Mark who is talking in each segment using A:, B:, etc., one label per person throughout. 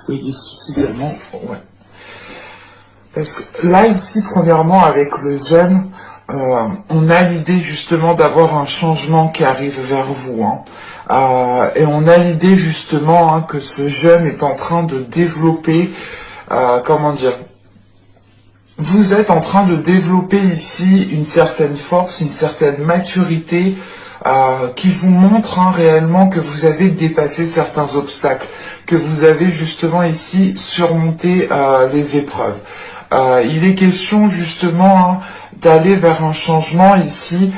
A: Oui, suffisamment, ouais. Parce que là, ici, premièrement, avec le jeûne, on a l'idée justement d'avoir un changement qui arrive vers vous. Hein. Et on a l'idée justement que ce jeûne est en train de développer, comment dire, vous êtes en train de développer ici une certaine force, une certaine maturité qui vous montre réellement que vous avez dépassé certains obstacles, que vous avez justement ici surmonté les épreuves. Il est question justement d'aller vers un changement ici,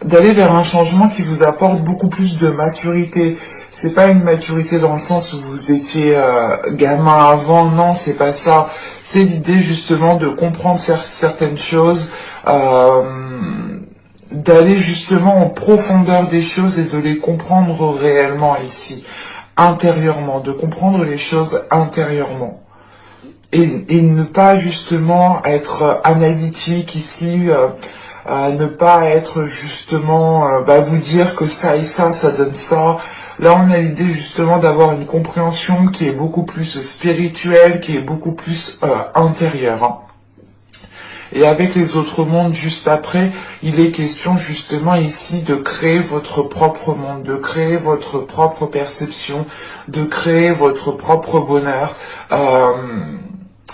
A: d'aller vers un changement qui vous apporte beaucoup plus de maturité. C'est pas une maturité dans le sens où vous étiez gamin avant, non, c'est pas ça. C'est l'idée justement de comprendre certaines choses, d'aller justement en profondeur des choses et de les comprendre réellement ici, intérieurement, de comprendre les choses intérieurement. Et ne pas justement être analytique ici, ne pas être justement, vous dire que ça et ça donne ça. Là, on a l'idée justement d'avoir une compréhension qui est beaucoup plus spirituelle, qui est beaucoup plus intérieure. Hein. Et avec les autres mondes juste après, il est question justement ici de créer votre propre monde, de créer votre propre perception, de créer votre propre bonheur.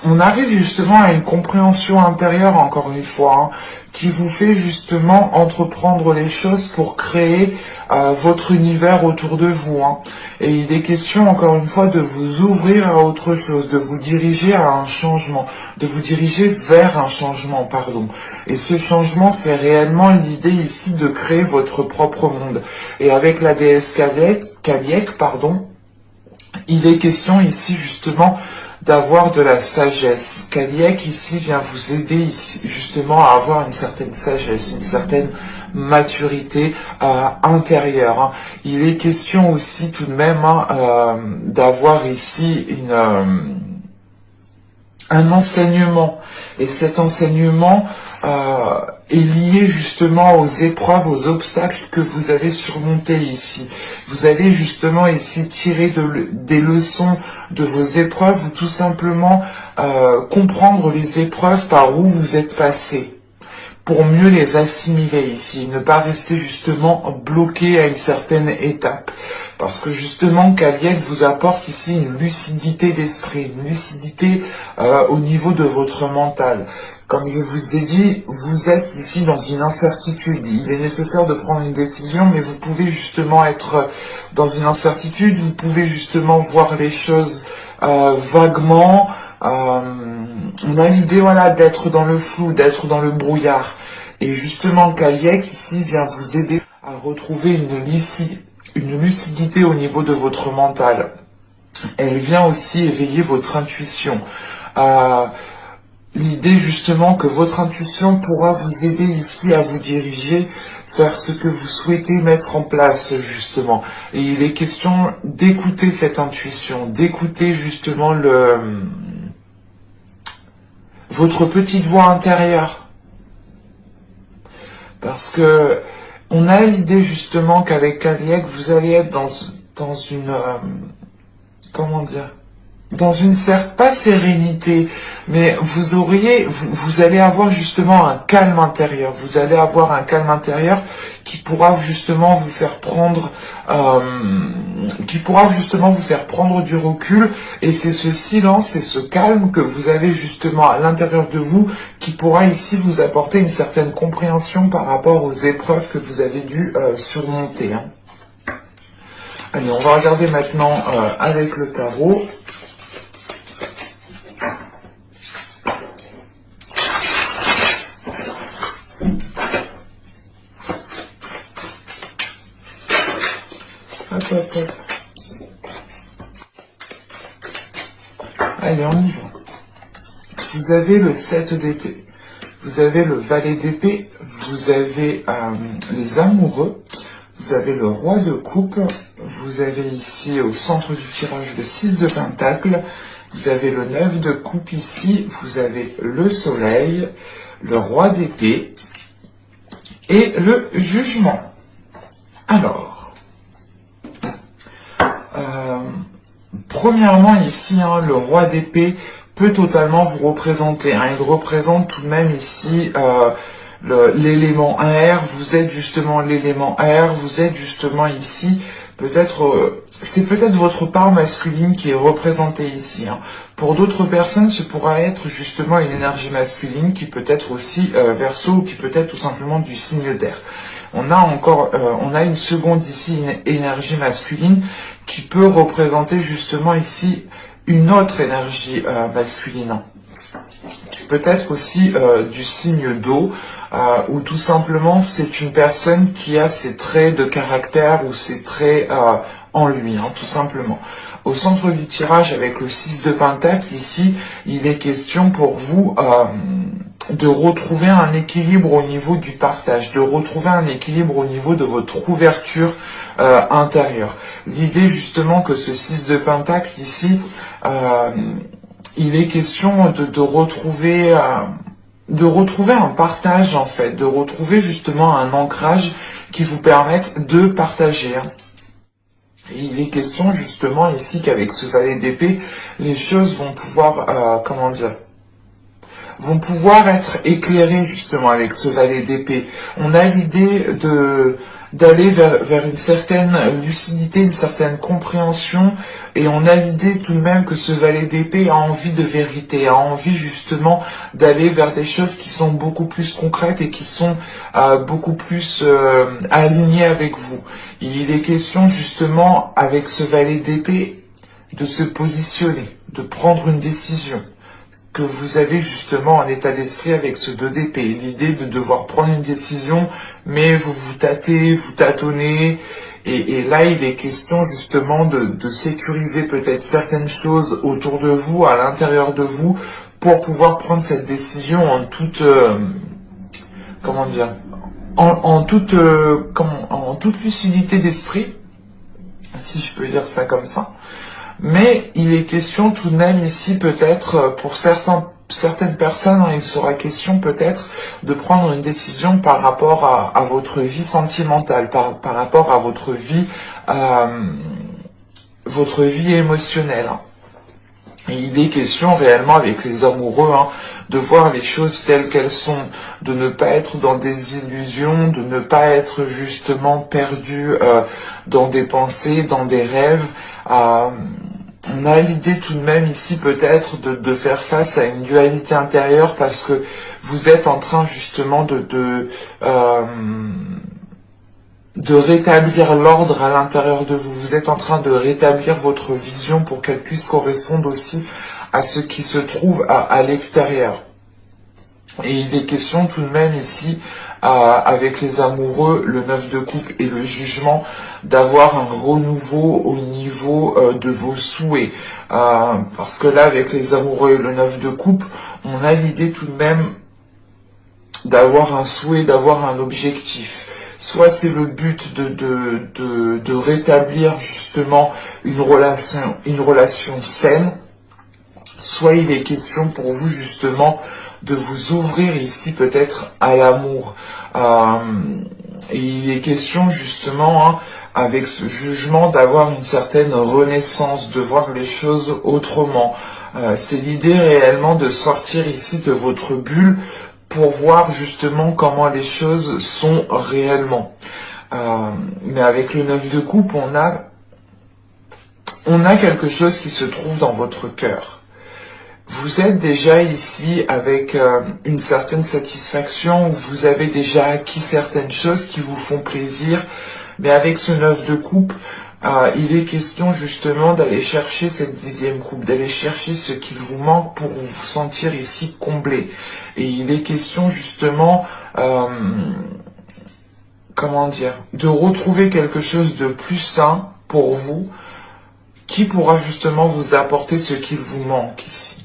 A: On arrive justement à une compréhension intérieure, encore une fois, qui vous fait justement entreprendre les choses pour créer votre univers autour de vous. Hein. Et il est question, encore une fois, de vous ouvrir à autre chose, de vous diriger à un changement, de vous diriger vers un changement, pardon. Et ce changement, c'est réellement l'idée ici de créer votre propre monde. Et avec la déesse Kaliek, il est question ici justement d'avoir de la sagesse. Kaliek ici vient vous aider ici, justement à avoir une certaine sagesse, une certaine maturité intérieure. Hein. Il est question aussi tout de même d'avoir ici un enseignement. Et cet enseignement est lié justement aux épreuves, aux obstacles que vous avez surmontés ici. Vous allez justement ici tirer des leçons de vos épreuves ou tout simplement comprendre les épreuves par où vous êtes passé pour mieux les assimiler ici, ne pas rester justement bloqué à une certaine étape. Parce que justement, Kaliek vous apporte ici une lucidité d'esprit, une lucidité au niveau de votre mental. Comme je vous ai dit, vous êtes ici dans une incertitude. Il est nécessaire de prendre une décision, mais vous pouvez justement être dans une incertitude, vous pouvez justement voir les choses vaguement. On a l'idée d'être dans le flou, d'être dans le brouillard. Et justement, Kaliek ici vient vous aider à retrouver une lucidité au niveau de votre mental. Elle vient aussi éveiller votre intuition. L'idée justement que votre intuition pourra vous aider ici à vous diriger vers ce que vous souhaitez mettre en place justement. Et il est question d'écouter cette intuition, d'écouter justement votre petite voix intérieure. Parce que on a l'idée justement qu'avec Kaliek, vous allez être dans une dans une pas sérénité, mais vous allez avoir justement un calme intérieur. Vous allez avoir un calme intérieur qui pourra justement vous faire prendre, du recul. Et c'est ce silence et ce calme que vous avez justement à l'intérieur de vous qui pourra ici vous apporter une certaine compréhension par rapport aux épreuves que vous avez dû surmonter. Hein. Allez, on va regarder maintenant avec le tarot. Allez, on y va. Vous avez le 7 d'épée, vous avez le valet d'épée, vous avez les amoureux, vous avez le roi de coupe, vous avez ici au centre du tirage le 6 de pentacle, vous avez le 9 de coupe ici, vous avez le soleil, le roi d'épée et le jugement. Alors, Premièrement, ici, hein, le roi d'épée peut totalement vous représenter. Hein. Il représente tout de même ici l'élément air. Vous êtes justement l'élément air. Vous êtes justement ici, peut-être, c'est peut-être votre part masculine qui est représentée ici. Hein. Pour d'autres personnes, ce pourra être justement une énergie masculine qui peut être aussi Verseau ou qui peut être tout simplement du signe d'air. On a une seconde ici, une énergie masculine qui peut représenter justement ici une autre énergie masculine. Qui peut être aussi du signe d'eau, ou tout simplement c'est une personne qui a ses traits de caractère ou ses traits en lui, hein, tout simplement. Au centre du tirage, avec le 6 de Pentacle, ici, il est question pour vous de retrouver un équilibre au niveau du partage, de retrouver un équilibre au niveau de votre ouverture intérieure. L'idée justement que ce 6 de Pentacle ici, il est question de retrouver un partage en fait, de retrouver justement un ancrage qui vous permette de partager. Et il est question justement ici qu'avec ce valet d'épée, les choses vont pouvoir, vont pouvoir être éclairées justement avec ce valet d'épée. On a l'idée d'aller vers une certaine lucidité, une certaine compréhension, et on a l'idée tout de même que ce valet d'épée a envie de vérité, a envie justement d'aller vers des choses qui sont beaucoup plus concrètes et qui sont beaucoup plus alignées avec vous. Il est question justement avec ce valet d'épée de se positionner, de prendre une décision que vous avez justement un état d'esprit avec ce 2 d'épée, l'idée de devoir prendre une décision, mais vous vous tâtez, vous tâtonnez, et là il est question justement de sécuriser peut-être certaines choses autour de vous, à l'intérieur de vous, pour pouvoir prendre cette décision en toute, en toute lucidité d'esprit, si je peux dire ça comme ça. Mais il est question tout de même ici peut-être pour certaines personnes, hein, il sera question peut-être de prendre une décision par rapport à votre vie sentimentale, par rapport à votre vie émotionnelle. Et il est question réellement avec les amoureux, hein, de voir les choses telles qu'elles sont, de ne pas être dans des illusions, de ne pas être justement perdu dans des pensées, dans des rêves. On a l'idée tout de même ici peut-être de faire face à une dualité intérieure parce que vous êtes en train justement de rétablir l'ordre à l'intérieur de vous. Vous êtes en train de rétablir votre vision pour qu'elle puisse correspondre aussi à ce qui se trouve à l'extérieur. Et il est question tout de même ici, avec les amoureux, le 9 de coupe et le jugement, d'avoir un renouveau au niveau de vos souhaits. Parce que là, avec les amoureux et le 9 de coupe, on a l'idée tout de même d'avoir un souhait, d'avoir un objectif. Soit c'est le but de rétablir justement une relation saine, soit il est question pour vous justement de vous ouvrir ici peut-être à l'amour. Et il est question justement, hein, avec ce jugement, d'avoir une certaine renaissance, de voir les choses autrement. C'est l'idée réellement de sortir ici de votre bulle pour voir justement comment les choses sont réellement. Mais avec le 9 de coupe, on a quelque chose qui se trouve dans votre cœur. Vous êtes déjà ici avec une certaine satisfaction, vous avez déjà acquis certaines choses qui vous font plaisir, mais avec ce 9 de coupe, il est question justement d'aller chercher cette 10e coupe, d'aller chercher ce qu'il vous manque pour vous sentir ici comblé. Et il est question justement, de retrouver quelque chose de plus sain pour vous, qui pourra justement vous apporter ce qu'il vous manque ici.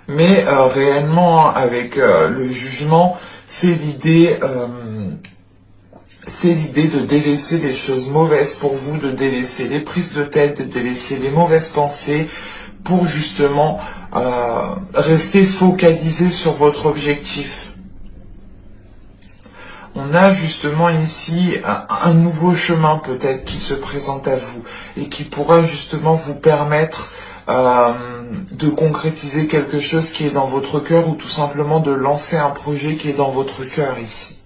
A: Mais réellement, avec le jugement, c'est l'idée de délaisser les choses mauvaises pour vous, de délaisser les prises de tête, de délaisser les mauvaises pensées, pour justement rester focalisé sur votre objectif. on a justement ici un nouveau chemin peut-être qui se présente à vous et qui pourra justement vous permettre de concrétiser quelque chose qui est dans votre cœur ou tout simplement de lancer un projet qui est dans votre cœur ici.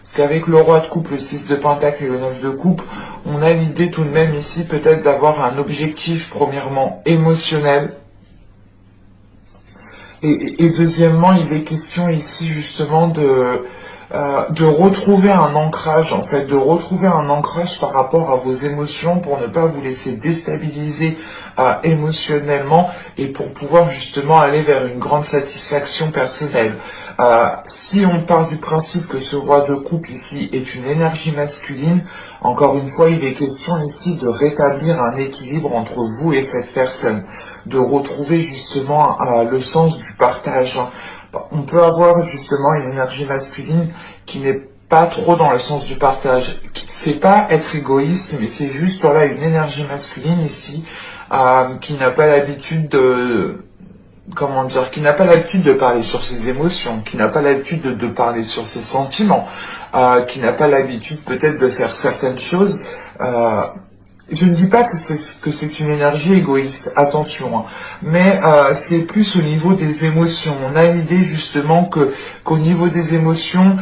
A: Parce qu'avec le roi de coupe, le 6 de pentacle et le 9 de coupe, on a l'idée tout de même ici peut-être d'avoir un objectif premièrement émotionnel. Et deuxièmement, il est question ici justement de retrouver un ancrage, en fait, de retrouver un ancrage par rapport à vos émotions pour ne pas vous laisser déstabiliser émotionnellement et pour pouvoir justement aller vers une grande satisfaction personnelle. Si on part du principe que ce roi de coupe ici est une énergie masculine, encore une fois, il est question ici de rétablir un équilibre entre vous et cette personne, de retrouver justement le sens du partage. On peut avoir justement une énergie masculine qui n'est pas trop dans le sens du partage. C'est pas être égoïste, mais c'est juste voilà une énergie masculine ici qui n'a pas l'habitude de qui n'a pas l'habitude de parler sur ses émotions, qui n'a pas l'habitude de parler sur ses sentiments, qui n'a pas l'habitude peut-être de faire certaines choses. Je ne dis pas que c'est une énergie égoïste, attention, hein, mais c'est plus au niveau des émotions. On a l'idée justement qu'au niveau des émotions,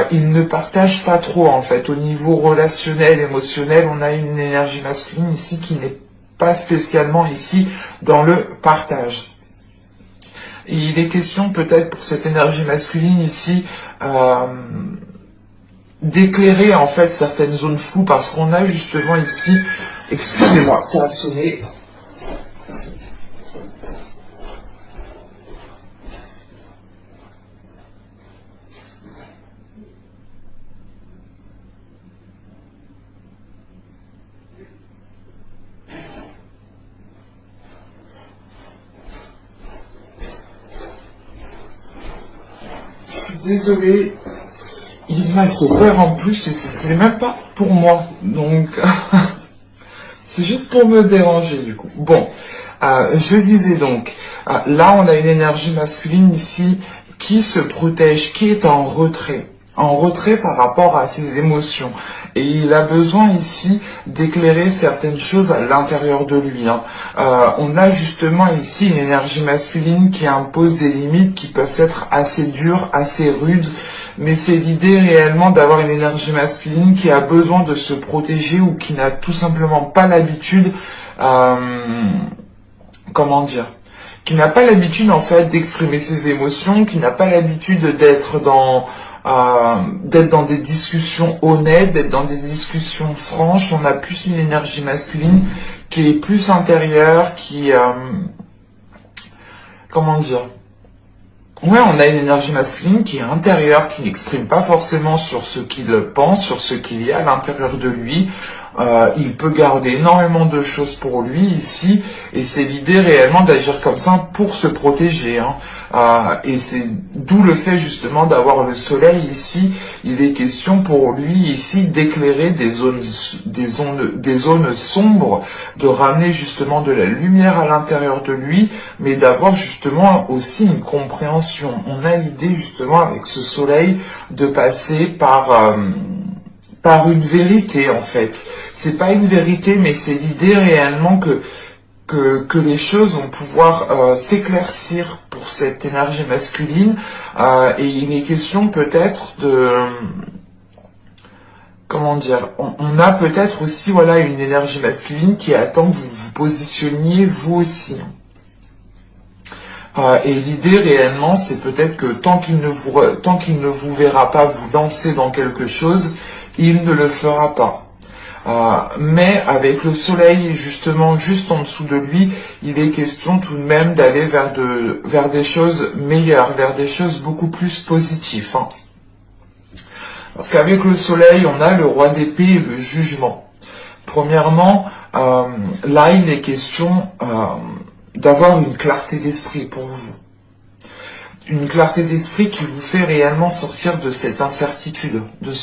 A: ils ne partagent pas trop en fait. Au niveau relationnel, émotionnel, on a une énergie masculine ici qui n'est pas spécialement ici dans le partage. Et il est question peut-être pour cette énergie masculine ici d'éclairer en fait certaines zones floues parce qu'on a justement ici, excusez-moi, ça a sonné. Je suis désolé. Il m'a fait peur en plus et c'était même pas pour moi. Donc, c'est juste pour me déranger du coup. Bon, je disais donc, là on a une énergie masculine ici qui se protège, qui est en retrait par rapport à ses émotions. Et il a besoin ici d'éclairer certaines choses à l'intérieur de lui. Hein. On a justement ici une énergie masculine qui impose des limites qui peuvent être assez dures, assez rudes, mais c'est l'idée réellement d'avoir une énergie masculine qui a besoin de se protéger ou qui n'a tout simplement pas l'habitude, qui n'a pas l'habitude en fait d'exprimer ses émotions, qui n'a pas l'habitude d'être dans des discussions honnêtes, d'être dans des discussions franches. On a plus une énergie masculine qui est plus intérieure, Ouais, on a une énergie masculine qui est intérieure, qui n'exprime pas forcément sur ce qu'il pense, sur ce qu'il y a à l'intérieur de lui. Il peut garder énormément de choses pour lui ici, et c'est l'idée réellement d'agir comme ça pour se protéger. Hein. Et c'est d'où le fait justement d'avoir le soleil ici. Il est question pour lui ici d'éclairer des zones sombres, de ramener justement de la lumière à l'intérieur de lui, mais d'avoir justement aussi une compréhension. On a l'idée justement avec ce soleil de passer par une vérité en fait. C'est pas une vérité, mais c'est l'idée réellement que les choses vont pouvoir s'éclaircir pour cette énergie masculine. Et il est question peut-être de... on a peut-être aussi voilà une énergie masculine qui attend que vous vous positionniez vous aussi. Et l'idée réellement, c'est peut-être que tant qu'il ne vous verra pas vous lancer dans quelque chose, il ne le fera pas. Mais avec le soleil justement juste en dessous de lui, il est question tout de même d'aller vers des choses meilleures, vers des choses beaucoup plus positives. Hein. Parce qu'avec le soleil, on a le roi d'épée et le jugement. Premièrement, là il est question d'avoir une clarté d'esprit pour vous. Une clarté d'esprit qui vous fait réellement sortir de cette incertitude, de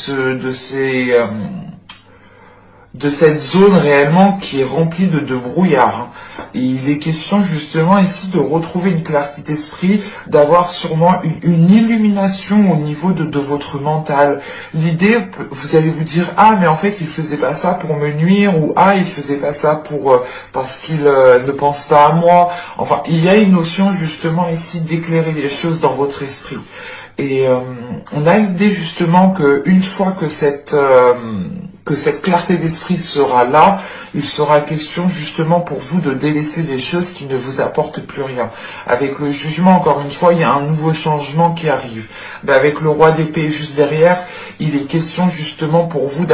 A: de cette zone réellement qui est remplie de brouillard. Et il est question justement ici de retrouver une clarté d'esprit, d'avoir sûrement une illumination au niveau de votre mental. L'idée, vous allez vous dire, ah mais en fait il faisait pas ça pour me nuire, ou ah il faisait pas ça pour parce qu'il ne pense pas à moi. Enfin, il y a une notion justement ici d'éclairer les choses dans votre esprit. Et on a l'idée justement que une fois que cette clarté d'esprit sera là, il sera question justement pour vous de délaisser les choses qui ne vous apportent plus rien. Avec le jugement, encore une fois, il y a un nouveau changement qui arrive. Mais avec le roi d'épée juste derrière, il est question justement pour vous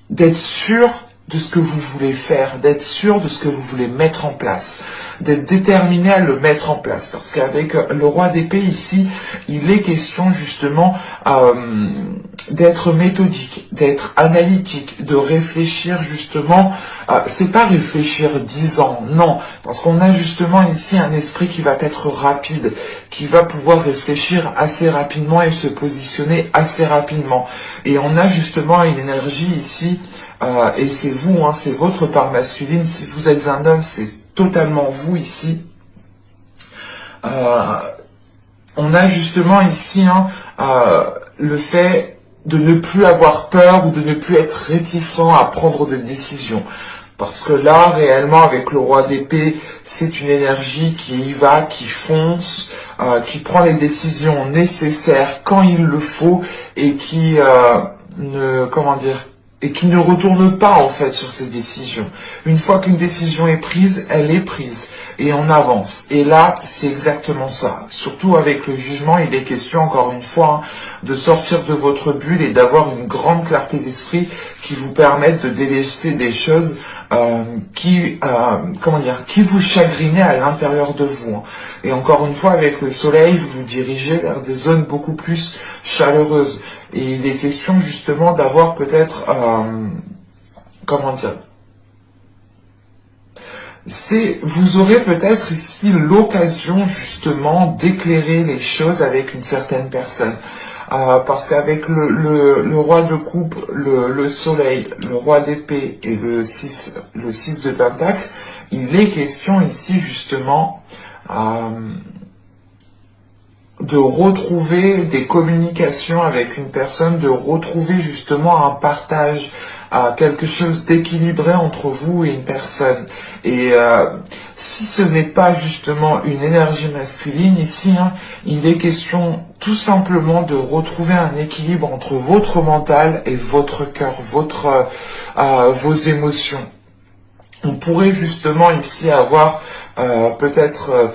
A: d'être sûr de ce que vous voulez faire, d'être sûr de ce que vous voulez mettre en place, d'être déterminé à le mettre en place. Parce qu'avec le roi d'épée ici, il est question justement d'être méthodique, d'être analytique, de réfléchir justement. C'est pas réfléchir 10 ans, non, parce qu'on a justement ici un esprit qui va être rapide, qui va pouvoir réfléchir assez rapidement et se positionner assez rapidement. Et on a justement une énergie ici. Et c'est vous, hein, c'est votre part masculine. Si vous êtes un homme, c'est totalement vous ici. On a justement ici le fait de ne plus avoir peur ou de ne plus être réticent à prendre des décisions. Parce que là, réellement, avec le roi d'épée, c'est une énergie qui y va, qui fonce, qui prend les décisions nécessaires quand il le faut et qui et qui ne retourne pas en fait sur ses décisions. Une fois qu'une décision est prise, elle est prise et on avance. Et là, c'est exactement ça. Surtout avec le jugement, il est question encore une fois de sortir de votre bulle et d'avoir une grande clarté d'esprit qui vous permette de délaisser des choses qui vous chagrinaient à l'intérieur de vous. Et encore une fois, avec le soleil, vous vous dirigez vers des zones beaucoup plus chaleureuses. Et il est question justement d'avoir peut-être, vous aurez peut-être ici l'occasion justement d'éclairer les choses avec une certaine personne. Parce qu'avec le roi de coupe, le soleil, le roi d'épée et le 6 de pentacle, il est question ici justement de retrouver des communications avec une personne, de retrouver justement un partage, quelque chose d'équilibré entre vous et une personne. Et si ce n'est pas justement une énergie masculine, ici, il est question tout simplement de retrouver un équilibre entre votre mental et votre cœur, vos émotions. On pourrait justement ici avoir peut-être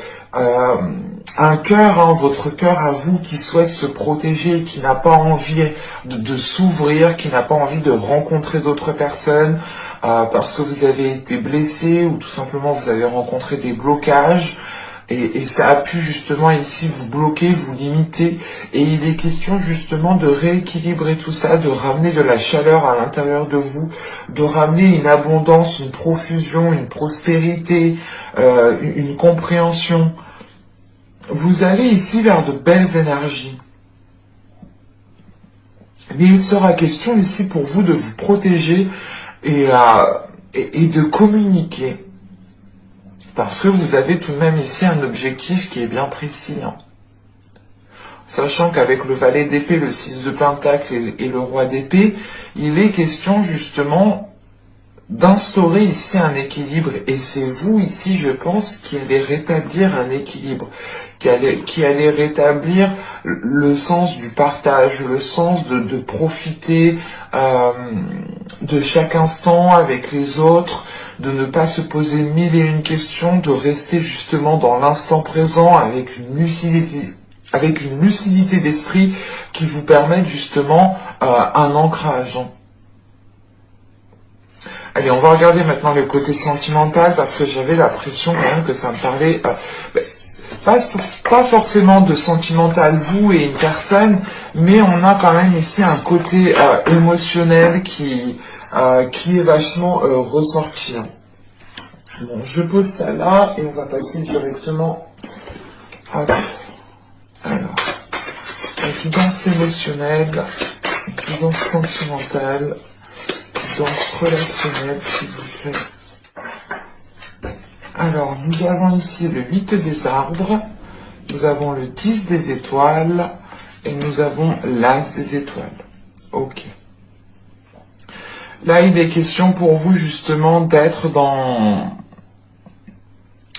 A: un cœur, votre cœur à vous qui souhaite se protéger, qui n'a pas envie de s'ouvrir, qui n'a pas envie de rencontrer d'autres personnes parce que vous avez été blessé ou tout simplement vous avez rencontré des blocages. Et ça a pu justement ici vous bloquer, vous limiter. Et il est question justement de rééquilibrer tout ça, de ramener de la chaleur à l'intérieur de vous, de ramener une abondance, une profusion, une prospérité, une compréhension. Vous allez ici vers de belles énergies. Mais il sera question ici pour vous de vous protéger et de communiquer. Parce que vous avez tout de même ici un objectif qui est bien précis. Sachant qu'avec le valet d'épée, le 6 de pentacle et le roi d'épée, il est question justement d'instaurer ici un équilibre. Et c'est vous ici, je pense, qui allez rétablir un équilibre, qui allez rétablir le sens du partage, le sens de profiter de chaque instant avec les autres, de ne pas se poser mille et une questions, de rester justement dans l'instant présent avec une lucidité d'esprit qui vous permette justement un ancrage. Allez, on va regarder maintenant le côté sentimental parce que j'avais l'impression quand même que ça me parlait pas forcément de sentimental, vous et une personne, mais on a quand même ici un côté émotionnel qui est vachement ressorti. Bon, je pose ça là et on va passer directement à la guidance émotionnelle, guidance sentimentale guidance relationnelle, s'il vous plaît. Alors, nous avons ici le 8 des arbres, nous avons le 10 des étoiles, et nous avons l'as des étoiles. Ok. Là, il est question pour vous, justement, d'être dans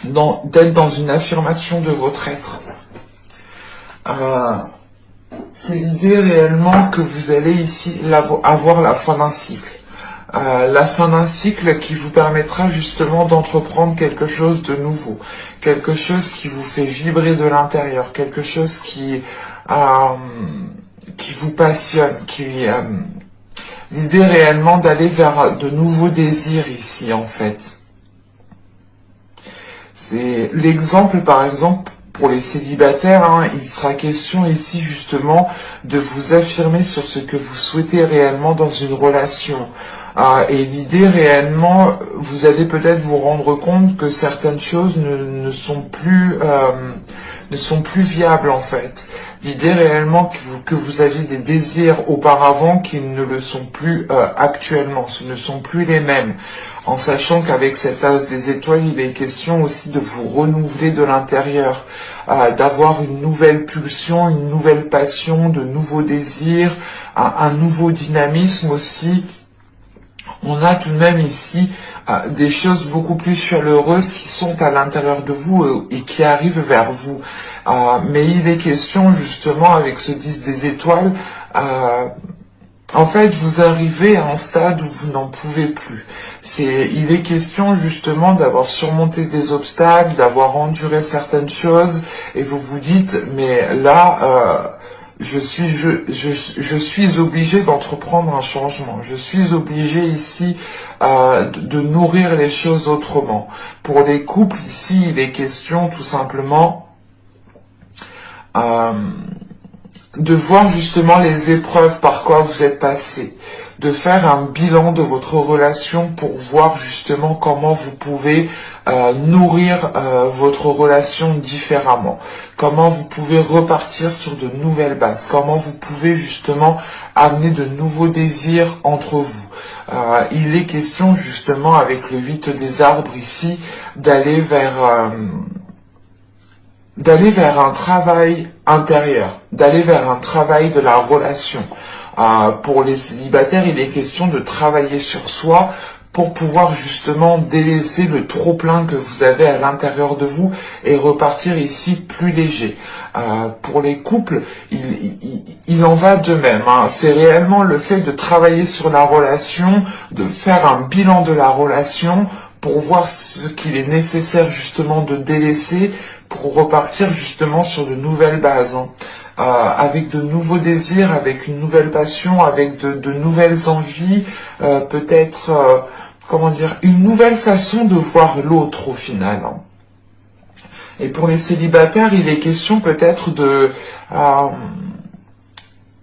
A: une affirmation de votre être. C'est l'idée réellement que vous allez ici avoir la fin d'un cycle. La fin d'un cycle qui vous permettra justement d'entreprendre quelque chose de nouveau, quelque chose qui vous fait vibrer de l'intérieur, quelque chose qui vous passionne, l'idée réellement d'aller vers de nouveaux désirs ici en fait. C'est l'exemple par exemple pour les célibataires, hein, il sera question ici justement de vous affirmer sur ce que vous souhaitez réellement dans une relation. Et l'idée réellement, vous allez peut-être vous rendre compte que certaines choses ne sont plus viables en fait. L'idée réellement que vous aviez des désirs auparavant qui ne le sont plus actuellement, ce ne sont plus les mêmes. En sachant qu'avec cet as des étoiles, il est question aussi de vous renouveler de l'intérieur, d'avoir une nouvelle pulsion, une nouvelle passion, de nouveaux désirs, un nouveau dynamisme aussi. On a tout de même ici des choses beaucoup plus chaleureuses qui sont à l'intérieur de vous et qui arrivent vers vous. Mais il est question justement avec ce 10 des étoiles, en fait vous arrivez à un stade où vous n'en pouvez plus. Il est question justement d'avoir surmonté des obstacles, d'avoir enduré certaines choses et vous vous dites mais là... Je suis obligé d'entreprendre un changement. Je suis obligé ici de nourrir les choses autrement. Pour les couples, ici, il est question tout simplement de voir justement les épreuves par quoi vous êtes passé, de faire un bilan de votre relation pour voir justement comment vous pouvez nourrir votre relation différemment, comment vous pouvez repartir sur de nouvelles bases, comment vous pouvez justement amener de nouveaux désirs entre vous. Il est question justement avec le 8 des arbres ici d'aller vers un travail intérieur, d'aller vers un travail de la relation. Pour les célibataires, il est question de travailler sur soi pour pouvoir justement délaisser le trop-plein que vous avez à l'intérieur de vous et repartir ici plus léger. Pour les couples, il en va de même. Hein. C'est réellement le fait de travailler sur la relation, de faire un bilan de la relation pour voir ce qu'il est nécessaire justement de délaisser pour repartir justement sur de nouvelles bases. Hein. Avec de nouveaux désirs, avec une nouvelle passion, avec de nouvelles envies, peut-être, une nouvelle façon de voir l'autre au final. Et pour les célibataires, il est question peut-être de...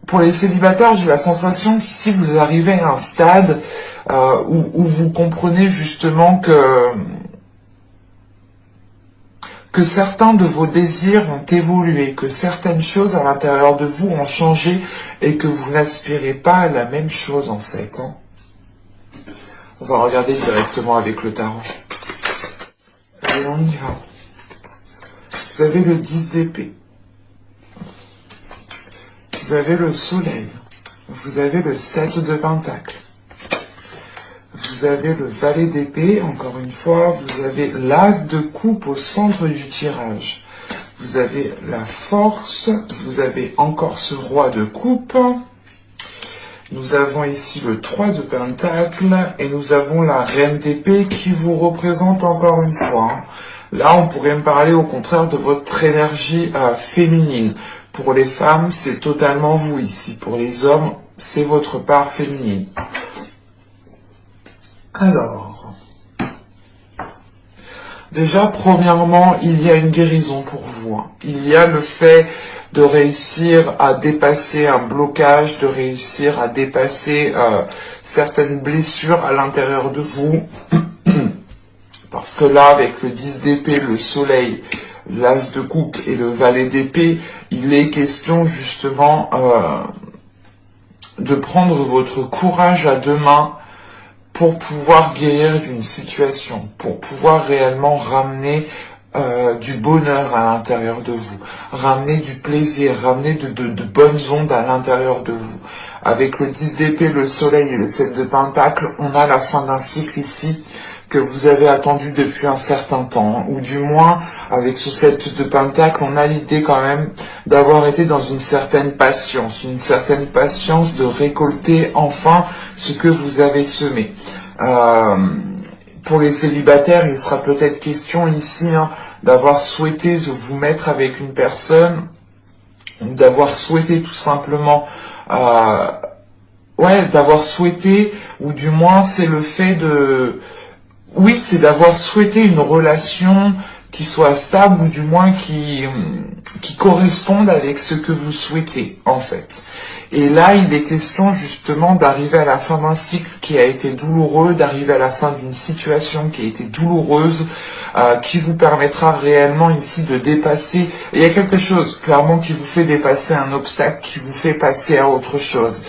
A: pour les célibataires, j'ai la sensation qu'ici vous arrivez à un stade où vous comprenez justement que certains de vos désirs ont évolué, que certaines choses à l'intérieur de vous ont changé et que vous n'aspirez pas à la même chose en fait. Hein. On va regarder directement avec le tarot. Allez, on y va. Vous avez le 10 d'épée. Vous avez le soleil. Vous avez le 7 de pentacle. Vous avez le valet d'épée, encore une fois, vous avez l'as de coupe au centre du tirage. Vous avez la force, vous avez encore ce roi de coupe. Nous avons ici le 3 de pentacle et nous avons la reine d'épée qui vous représente encore une fois. Là, on pourrait me parler au contraire de votre énergie féminine. Pour les femmes, c'est totalement vous ici. Pour les hommes, c'est votre part féminine. Alors, déjà, premièrement, il y a une guérison pour vous. Il y a le fait de réussir à dépasser un blocage, de réussir à dépasser certaines blessures à l'intérieur de vous. Parce que là, avec le 10 d'épée, le soleil, l'as de coupe et le valet d'épée, il est question justement de prendre votre courage à deux mains pour pouvoir guérir d'une situation, pour pouvoir réellement ramener du bonheur à l'intérieur de vous, ramener du plaisir, ramener de bonnes ondes à l'intérieur de vous. Avec le 10 d'épée, le soleil et le 7 de pentacle, on a la fin d'un cycle ici que vous avez attendu depuis un certain temps, ou du moins, avec ce 7 de pentacle, on a l'idée quand même d'avoir été dans une certaine patience de récolter enfin ce que vous avez semé. Pour les célibataires, il sera peut-être question ici d'avoir souhaité vous mettre avec une personne, d'avoir souhaité tout simplement, d'avoir souhaité, ou du moins c'est le fait de, oui, c'est d'avoir souhaité une relation qui soit stable, ou du moins qui corresponde avec ce que vous souhaitez, en fait. Et là, il est question justement d'arriver à la fin d'un cycle qui a été douloureux, d'arriver à la fin d'une situation qui a été douloureuse, qui vous permettra réellement ici de dépasser. Il y a quelque chose, clairement, qui vous fait dépasser un obstacle, qui vous fait passer à autre chose,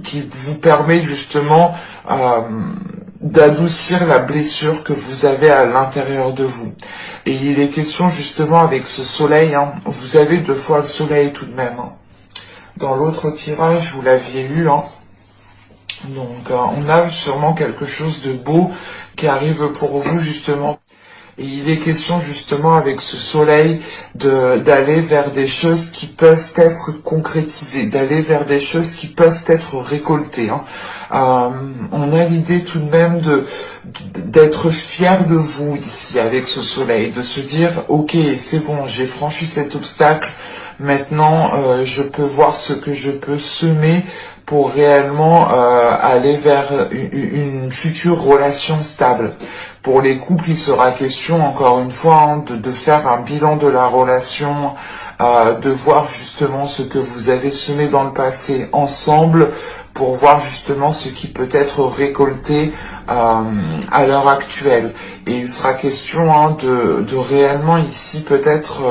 A: qui vous permet justement d'adoucir la blessure que vous avez à l'intérieur de vous. Et il est question justement avec ce soleil, vous avez 2 fois le soleil tout de même. Dans l'autre tirage, vous l'aviez eu. Donc on a sûrement quelque chose de beau qui arrive pour vous justement. Et il est question justement avec ce soleil d'aller vers des choses qui peuvent être concrétisées, d'aller vers des choses qui peuvent être récoltées. On a l'idée tout de même d'être fier de vous ici avec ce soleil, de se dire ok, c'est bon, j'ai franchi cet obstacle, maintenant je peux voir ce que je peux semer pour réellement aller vers une future relation stable. Pour les couples, il sera question, encore une fois, de faire un bilan de la relation, de voir justement ce que vous avez semé dans le passé ensemble, pour voir justement ce qui peut être récolté à l'heure actuelle. Et il sera question de réellement ici peut-être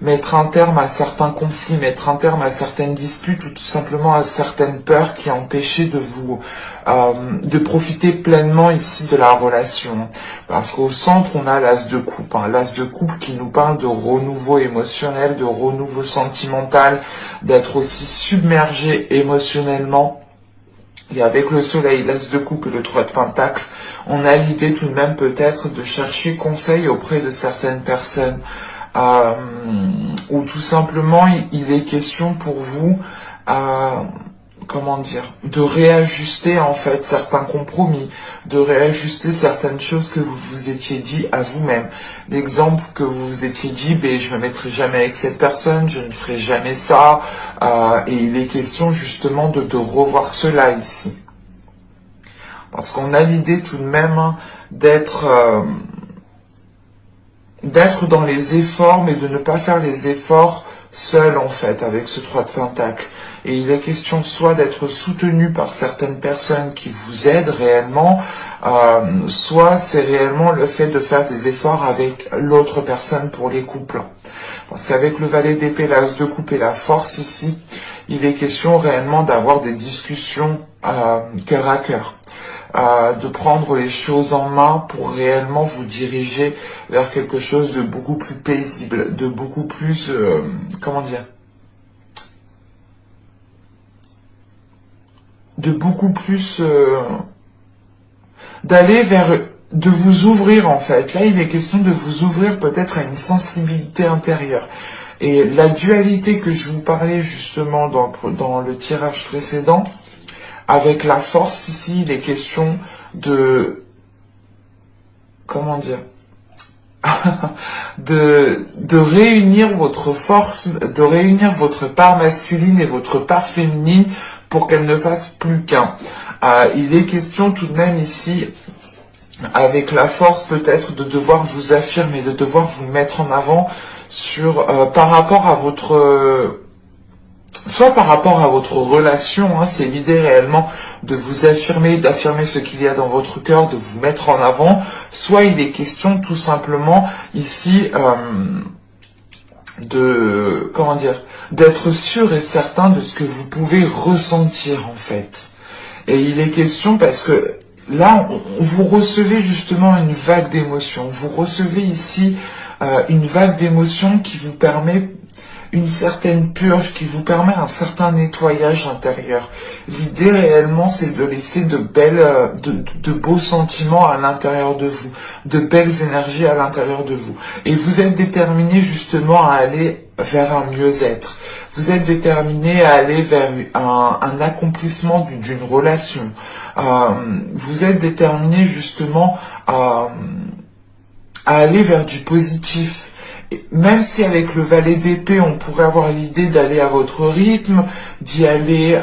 A: mettre un terme à certains conflits, mettre un terme à certaines disputes ou tout simplement à certaines peurs qui empêchaient de vous de profiter pleinement ici de la relation. Parce qu'au centre, on a l'as de coupe, l'as de coupe qui nous parle de renouveau émotionnel, de renouveau sentimental, d'être aussi submergé émotionnellement. Et avec le soleil, l'as de coupe et le 3 de pentacle, on a l'idée tout de même peut-être de chercher conseil auprès de certaines personnes. Ou tout simplement il est question pour vous de réajuster en fait certains compromis, de réajuster certaines choses que vous vous étiez dit à vous-même. L'exemple que vous vous étiez dit, je me mettrai jamais avec cette personne, je ne ferai jamais ça, et il est question justement de revoir cela ici. Parce qu'on a l'idée tout de même d'être dans les efforts, mais de ne pas faire les efforts seul en fait, avec ce 3 de pentacle. Et il est question soit d'être soutenu par certaines personnes qui vous aident réellement, soit c'est réellement le fait de faire des efforts avec l'autre personne pour les couples. Parce qu'avec le valet d'épée, l'as de coupe et la force ici, il est question réellement d'avoir des discussions cœur à cœur. De prendre les choses en main pour réellement vous diriger vers quelque chose de beaucoup plus paisible, de beaucoup plus, de beaucoup plus, d'aller vers, de vous ouvrir en fait. Là, il est question de vous ouvrir peut-être à une sensibilité intérieure. Et la dualité que je vous parlais justement dans le tirage précédent, avec la force ici, il est question de, de réunir votre force, de réunir votre part masculine et votre part féminine pour qu'elle ne fasse plus qu'un. Il est question tout de même ici, avec la force peut-être de devoir vous affirmer, de devoir vous mettre en avant sur par rapport à votre soit par rapport à votre relation, c'est l'idée réellement de vous affirmer, d'affirmer ce qu'il y a dans votre cœur, de vous mettre en avant, soit il est question tout simplement ici d'être sûr et certain de ce que vous pouvez ressentir en fait. Et il est question parce que là, vous recevez justement une vague d'émotions. Vous recevez ici une vague d'émotions qui vous permet une certaine purge, qui vous permet un certain nettoyage intérieur. L'idée réellement, c'est de laisser de beaux sentiments à l'intérieur de vous, de belles énergies à l'intérieur de vous. Et vous êtes déterminé justement à aller vers un mieux-être. Vous êtes déterminé à aller vers un accomplissement d'une relation. Vous êtes déterminé justement à aller vers du positif. Même si avec le valet d'épée, on pourrait avoir l'idée d'aller à votre rythme, d'y aller,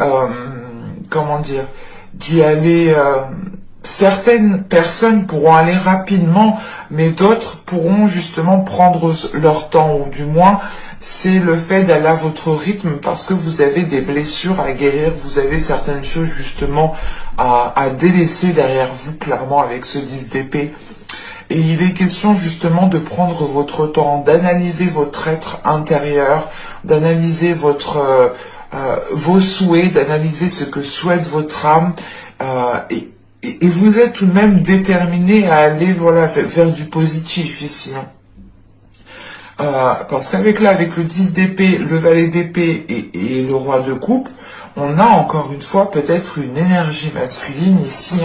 A: certaines personnes pourront aller rapidement, mais d'autres pourront justement prendre leur temps, ou du moins, c'est le fait d'aller à votre rythme parce que vous avez des blessures à guérir, vous avez certaines choses justement à délaisser derrière vous, clairement, avec ce 10 d'épée. Et il est question justement de prendre votre temps, d'analyser votre être intérieur, d'analyser vos souhaits, d'analyser ce que souhaite votre âme. Et vous êtes tout de même déterminé à aller vers du positif ici. Parce qu'avec le 10 d'épée, le valet d'épée et le roi de coupe, on a encore une fois peut-être une énergie masculine ici,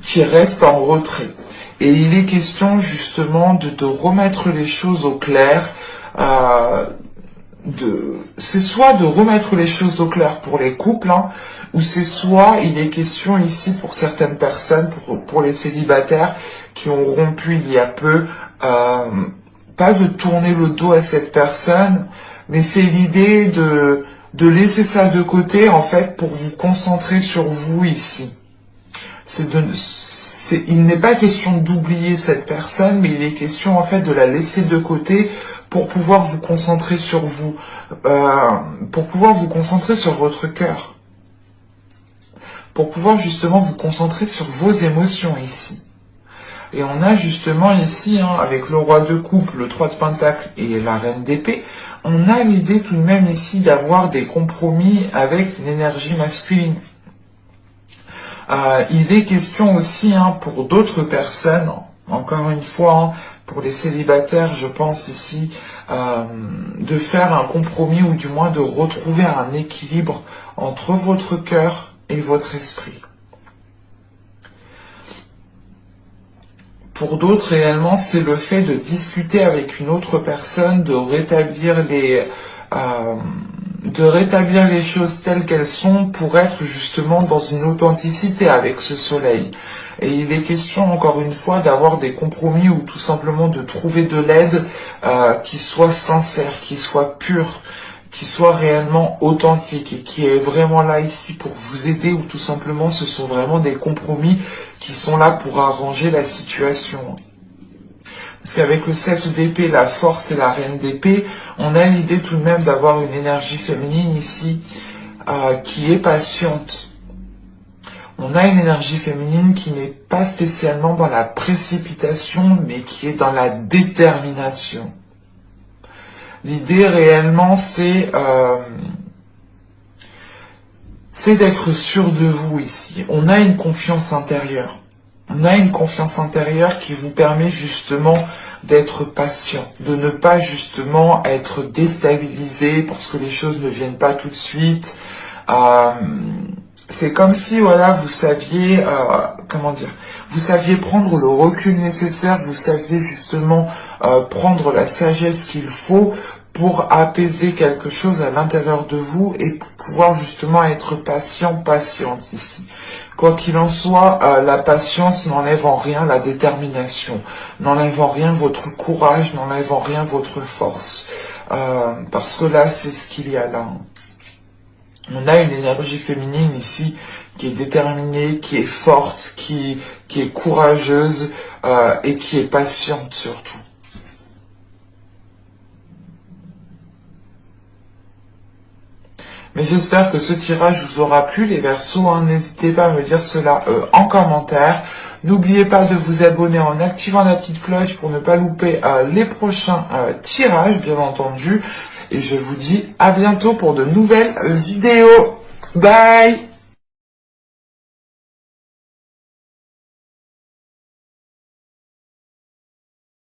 A: qui reste en retrait. Et il est question justement de remettre les choses au clair, c'est soit de remettre les choses au clair pour les couples, ou c'est soit il est question ici pour certaines personnes, pour les célibataires qui ont rompu il y a peu, pas de tourner le dos à cette personne, mais c'est l'idée de laisser ça de côté en fait pour vous concentrer sur vous ici. Il n'est pas question d'oublier cette personne, mais il est question en fait de la laisser de côté pour pouvoir vous concentrer sur vous, pour pouvoir vous concentrer sur votre cœur, pour pouvoir justement vous concentrer sur vos émotions ici. Et on a justement ici, avec le roi de coupe, le 3 de pentacle et la reine d'épée, on a l'idée tout de même ici d'avoir des compromis avec une énergie masculine. Il est question aussi pour d'autres personnes, encore une fois, pour les célibataires, je pense ici, de faire un compromis ou du moins de retrouver un équilibre entre votre cœur et votre esprit. Pour d'autres, réellement, c'est le fait de discuter avec une autre personne, de rétablir les choses telles qu'elles sont pour être justement dans une authenticité avec ce soleil. Et il est question encore une fois d'avoir des compromis ou tout simplement de trouver de l'aide qui soit sincère, qui soit pure, qui soit réellement authentique et qui est vraiment là ici pour vous aider, ou tout simplement ce sont vraiment des compromis qui sont là pour arranger la situation. Parce qu'avec le 7 d'épée, la force et la reine d'épée, on a l'idée tout de même d'avoir une énergie féminine ici qui est patiente. On a une énergie féminine qui n'est pas spécialement dans la précipitation, mais qui est dans la détermination. L'idée réellement, c'est d'être sûr de vous ici. On a une confiance intérieure. On a une confiance intérieure qui vous permet justement d'être patient, de ne pas justement être déstabilisé parce que les choses ne viennent pas tout de suite. C'est comme si, voilà, vous saviez, vous saviez prendre le recul nécessaire, vous saviez justement prendre la sagesse qu'il faut pour apaiser quelque chose à l'intérieur de vous et pour pouvoir justement être patiente ici. Quoi qu'il en soit, la patience n'enlève en rien la détermination, n'enlève en rien votre courage, n'enlève en rien votre force. Parce que là, c'est ce qu'il y a là. On a une énergie féminine ici qui est déterminée, qui est forte, qui est courageuse et qui est patiente surtout. Mais j'espère que ce tirage vous aura plu, les Verseaux. N'hésitez pas à me dire cela en commentaire. N'oubliez pas de vous abonner en activant la petite cloche pour ne pas louper les prochains tirages, bien entendu. Et je vous dis à bientôt pour de nouvelles vidéos. Bye.